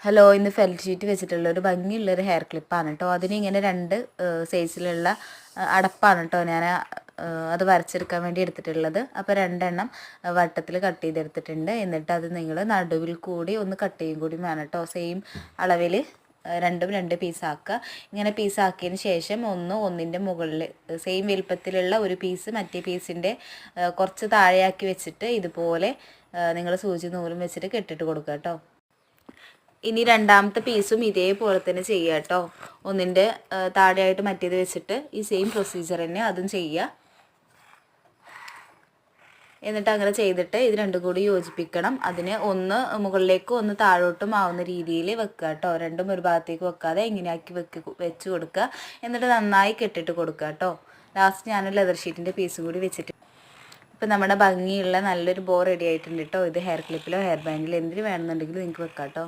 Hello, ഇന്ന് felt sheet വെച്ചിട്ടുള്ള ഒരു ഭംഗിയുള്ളൊരു ഹെയർ ക്ലിപ്പാണ് കേട്ടോ. അതിനിങ്ങനെ രണ്ട് സൈസിലുള്ള അടപ്പാണ് കേട്ടോ ഞാൻ അത് വരച്ചെടുക്കാൻ വേണ്ടി എടുത്തിട്ടുള്ളത്. അപ്പോൾ രണ്ടെണ്ണം വട്ടത്തിൽ കട്ട് ചെയ്തെടുത്തിട്ടുണ്ട്. എന്നിട്ട് അത് നിങ്ങൾ നടുവിൽ കൂടി ഒന്ന് കട്ട് ചെയ്യും കൂടി വേണം കേട്ടോ. സെയിം അളവിൽ രണ്ടും രണ്ട് പീസാക്കുക. ഇങ്ങനെ പീസാക്കിയതിന് ശേഷം ഒന്നിൻ്റെ മുകളിൽ സെയിം വലുപ്പത്തിലുള്ള ഒരു പീസ് മറ്റേ പീസിൻ്റെ കുറച്ച് താഴെയാക്കി വെച്ചിട്ട് ഇതുപോലെ നിങ്ങൾ സൂചി നൂലും വെച്ചിട്ട് കെട്ടിട്ട് കൊടുക്കുക കേട്ടോ. ഇനി രണ്ടാമത്തെ പീസും ഇതേപോലെ തന്നെ ചെയ്യുക കേട്ടോ. ഒന്നിൻ്റെ താഴെയായിട്ട് മറ്റേത് വെച്ചിട്ട് ഈ സെയിം പ്രൊസീജിയർ തന്നെ അതും ചെയ്യുക. എന്നിട്ട് അങ്ങനെ ചെയ്തിട്ട് ഇത് രണ്ടും കൂടി യോജിപ്പിക്കണം. അതിന് ഒന്ന് മുകളിലേക്കും ഒന്ന് താഴോട്ടും ആവുന്ന രീതിയിൽ വെക്കുക കേട്ടോ. രണ്ടും ഒരു ഭാഗത്തേക്ക് വെക്കാതെ ഇങ്ങനെയാക്കി വെച്ച് കൊടുക്കുക. എന്നിട്ട് നന്നായി കെട്ടിട്ട് കൊടുക്കുക കേട്ടോ. ലാസ്റ്റ് ഞാൻ ലെതർ ഷീറ്റിൻ്റെ പീസും കൂടി വെച്ചിട്ട് ഇപ്പം നമ്മുടെ ഭംഗിയുള്ള നല്ലൊരു ബോ റെഡി ആയിട്ടുണ്ട് കേട്ടോ. ഇത് ഹെയർ ക്ലിപ്പിലോ ഹെയർ ബാൻഡിലോ എന്തിന് വേണമെന്നുണ്ടെങ്കിലും നിങ്ങൾക്ക് വെക്കാം കേട്ടോ.